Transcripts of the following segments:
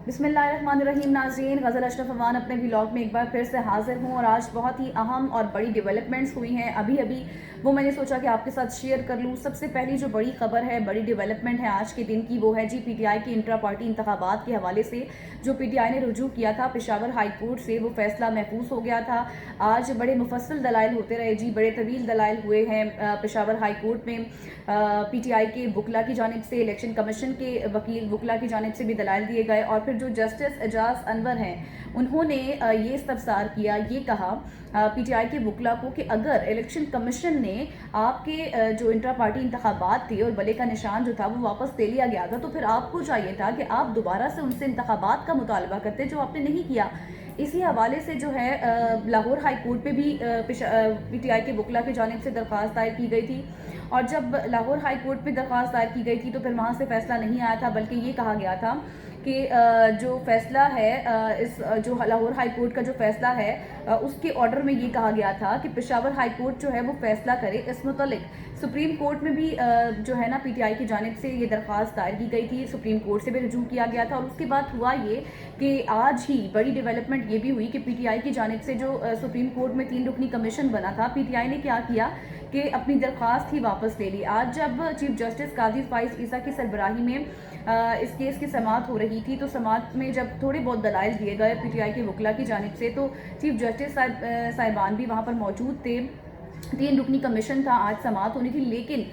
بسم اللہ الرحمن الرحیم. ناظرین, غزل اشرف امان اپنے ولاگ میں ایک بار پھر سے حاضر ہوں اور آج بہت ہی اہم اور بڑی ڈیولپمنٹس ہوئی ہیں ابھی وہ میں نے سوچا کہ آپ کے ساتھ شیئر کر لوں. سب سے پہلی جو بڑی خبر ہے, بڑی ڈیولپمنٹ ہے آج کے دن کی, وہ ہے پی ٹی آئی کی انٹرا پارٹی انتخابات کے حوالے سے جو پی ٹی آئی نے رجوع کیا تھا پشاور ہائی کورٹ سے, وہ فیصلہ محفوظ ہو گیا تھا. آج بڑے مفصل دلائل ہوتے رہے بڑے طویل دلائل ہوئے ہیں پشاور ہائی کورٹ میں. پی ٹی آئی کے وکلا کی جانب سے, الیکشن کمیشن کے وکیل وکلا کی جانب سے بھی دلائل دیے گئے, اور پھر جو جسٹس اعجاز انور ہیں انہوں نے یہ استفسار کیا, یہ کہا پی ٹی آئی کے وکلا کو کہ اگر الیکشن کمیشن نے آپ کے جو انٹرا پارٹی انتخابات تھے اور بلے کا نشان جو تھا وہ واپس لے لیا گیا تھا, تو پھر آپ کو چاہیے تھا کہ آپ دوبارہ سے ان سے انتخابات کا مطالبہ کرتے, جو آپ نے نہیں کیا. اسی حوالے سے جو ہے لاہور ہائی کورٹ پہ بھی پی ٹی آئی کے وکلا کی جانب سے درخواست دائر کی گئی تھی, اور جب لاہور ہائی کورٹ پہ درخواست دائر کی گئی تھی تو پھر وہاں سے فیصلہ نہیں آیا تھا, بلکہ یہ کہا گیا تھا کہ جو فیصلہ ہے اس جو لاہور ہائی کورٹ کا جو فیصلہ ہے اس کے آرڈر میں یہ کہا گیا تھا کہ پشاور ہائی کورٹ جو ہے وہ فیصلہ کرے اس متعلق. سپریم کورٹ میں بھی جو ہے نا پی ٹی آئی کی جانب سے یہ درخواست دائر کی گئی تھی, سپریم کورٹ سے بھی رجوع کیا گیا تھا. اور اس کے بعد ہوا یہ کہ آج ہی بڑی ڈیولپمنٹ یہ بھی ہوئی کہ پی ٹی آئی کی جانب سے جو سپریم کورٹ میں 3 رکنی کمیشن بنا تھا, پی ٹی آئی نے کیا کیا کہ اپنی درخواست ہی واپس لے لی. آج جب چیف جسٹس قاضی فائز عیسیٰ کی سربراہی میں اس کیس کی سماعت ہو رہی تھی, تو سماعت میں جب تھوڑے بہت دلائل دیے گئے پی ٹی آئی کے وکلا کی جانب سے, تو چیف جسٹس صاحبان بھی وہاں پر موجود تھے. 3 رکنی کمیشن تھا, آج سماعت ہونی تھی, لیکن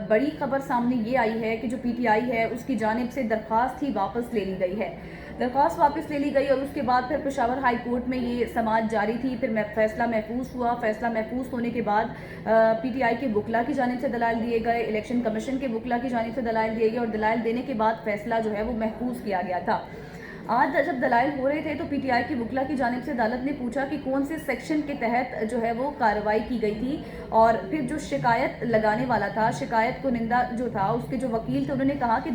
بڑی خبر سامنے یہ آئی ہے کہ جو پی ٹی آئی ہے اس کی جانب سے درخواست ہی واپس لے لی گئی ہے. درخواست واپس لے لی گئی اور اس کے بعد پھر پشاور ہائی کورٹ میں یہ سماعت جاری تھی. پھر فیصلہ محفوظ ہوا. فیصلہ محفوظ ہونے کے بعد پی ٹی آئی کے وکلا کی جانب سے دلائل دیے گئے, الیکشن کمیشن کے وکلا کی جانب سے دلائل دیے گئے, اور دلائل دینے کے بعد فیصلہ جو ہے وہ محفوظ کیا گیا تھا. آج جب دلائل ہو رہے تھے تو پی ٹی آئی کی وکلا کی جانب سے عدالت نے پوچھا کہ کون سے سیکشن کے تحت جو ہے وہ کارروائی کی گئی تھی, اور پھر جو شکایت لگانے والا تھا, شکایت کنندہ جو تھا, اس کے جو وکیل تھے, انہوں نے کہا کہ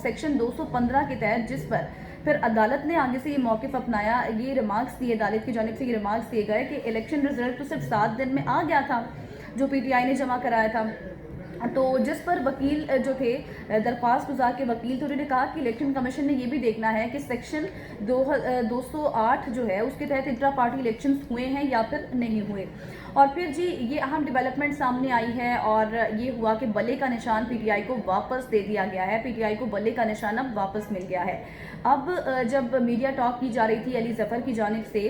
سیکشن 215 کے تحت, جس پر پھر عدالت نے آگے سے یہ موقف اپنایا. یہ ریمارکس دیے, عدالت کی جانب سے یہ ریمارکس دیے گئے کہ الیکشن رزلٹ تو صرف 7 دن میں آ گیا تھا جو پی ٹی آئی نے جمع کرایا تھا, تو جس پر وکیل جو تھے, درخواست گزار کے وکیل تھے, انہوں نے کہا کہ الیکشن کمیشن نے یہ بھی دیکھنا ہے کہ سیکشن 208 جو ہے اس کے تحت انٹرا پارٹی الیکشنز ہوئے ہیں یا پھر نہیں ہوئے. اور پھر جی یہ اہم ڈیولپمنٹ سامنے آئی ہے, اور یہ ہوا کہ بلے کا نشان پی ٹی آئی کو واپس دے دیا گیا ہے. پی ٹی آئی کو بلے کا نشان اب واپس مل گیا ہے. اب جب میڈیا ٹاک کی جا رہی تھی علی ظفر کی جانب سے,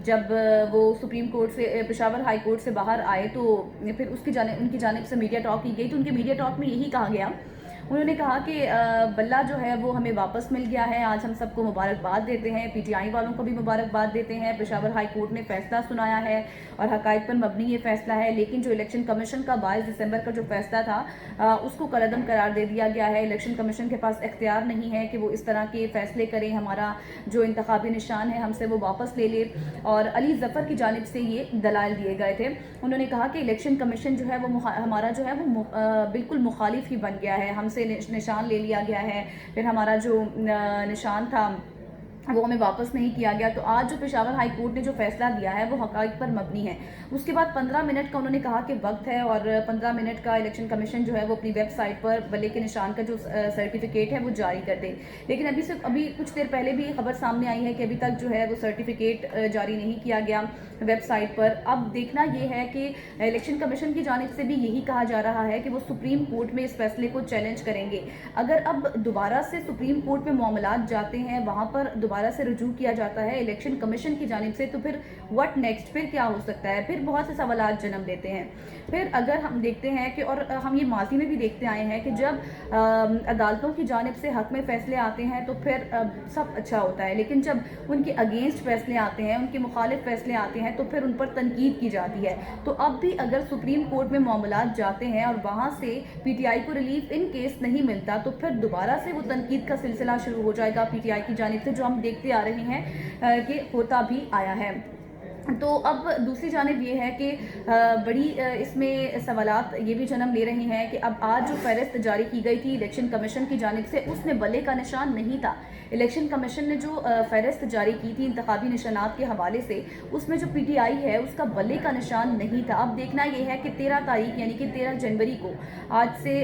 جب وہ سپریم کورٹ سے پشاور ہائی کورٹ سے باہر آئے, تو پھر ان کی جانب سے میڈیا ٹاک کی گئی, تو ان کے میڈیا ٹاک میں یہی کہا گیا, انہوں نے کہا کہ بلہ جو ہے وہ ہمیں واپس مل گیا ہے. آج ہم سب کو مبارکباد دیتے ہیں, پی ٹی آئی والوں کو بھی مبارکباد دیتے ہیں. پشاور ہائی کورٹ نے فیصلہ سنایا ہے اور حقائق پر مبنی یہ فیصلہ ہے, لیکن جو الیکشن کمیشن کا 22 دسمبر کا جو فیصلہ تھا اس کو کالعدم قرار دے دیا گیا ہے. الیکشن کمیشن کے پاس اختیار نہیں ہے کہ وہ اس طرح کے فیصلے کریں, ہمارا جو انتخابی نشان ہے ہم سے وہ واپس لے لے. اور علی ظفر کی جانب سے یہ دلائل دیے گئے تھے. انہوں نے کہا کہ الیکشن کمیشن جو ہے وہ ہمارا جو ہے وہ بالکل مخالف ہی بن گیا ہے, ہم سے نشان لے لیا گیا ہے, پھر ہمارا جو نشان تھا وہ ہمیں واپس نہیں کیا گیا. تو آج جو پشاور ہائی کورٹ نے جو فیصلہ دیا ہے وہ حقائق پر مبنی ہے. اس کے بعد 15 منٹ کا انہوں نے کہا کہ وقت ہے, اور 15 منٹ کا الیکشن کمیشن جو ہے وہ اپنی ویب سائٹ پر بلے کے نشان کا جو سرٹیفکیٹ ہے وہ جاری کر دے. لیکن ابھی کچھ دیر پہلے بھی خبر سامنے آئی ہے کہ ابھی تک جو ہے وہ سرٹیفکیٹ جاری نہیں کیا گیا ویب سائٹ پر. اب دیکھنا یہ ہے کہ الیکشن کمیشن کی جانب سے بھی یہی کہا جا رہا ہے کہ وہ سپریم کورٹ میں اس فیصلے کو چیلنج کریں گے. اگر اب دوبارہ سے سپریم کورٹ میں معاملات جاتے ہیں, وہاں پر دوبارہ سے رجوع کیا جاتا ہے الیکشن کمیشن کی جانب سے, تو پھر واٹ نیکسٹ, پھر کیا ہو سکتا ہے, پھر بہت سے سوالات جنم لیتے ہیں. پھر اگر ہم دیکھتے ہیں کہ, اور ہم یہ ماضی میں بھی دیکھتے آئے ہیں کہ جب عدالتوں کی جانب سے حق میں فیصلے آتے ہیں تو پھر سب اچھا ہوتا ہے, لیکن جب ان کے اگینسٹ فیصلے آتے ہیں, ان کے مخالف فیصلے آتے ہیں, تو پھر ان پر تنقید کی جاتی ہے. تو اب بھی اگر سپریم کورٹ میں معاملات جاتے ہیں اور وہاں سے پی ٹی آئی کو ریلیف ان کیس نہیں ملتا, تو پھر دوبارہ سے وہ تنقید کا سلسلہ شروع ہو جائے گا پی ٹی آئی کی جانب سے, جو ہم دیکھتے آ رہے ہیں کہ ہوتا بھی آیا ہے. تو اب دوسری جانب یہ ہے کہ بڑی اس میں سوالات یہ بھی جنم لے رہے ہیں کہ اب آج جو فہرست جاری کی گئی تھی الیکشن کمیشن کی جانب سے, اس میں بلے کا نشان نہیں تھا. الیکشن کمیشن نے جو فہرست جاری کی تھی انتخابی نشانات کے حوالے سے, اس میں جو پی ٹی آئی ہے اس کا بلے کا نشان نہیں تھا. اب دیکھنا یہ ہے کہ 13 تاریخ یعنی کہ 13 جنوری کو, آج سے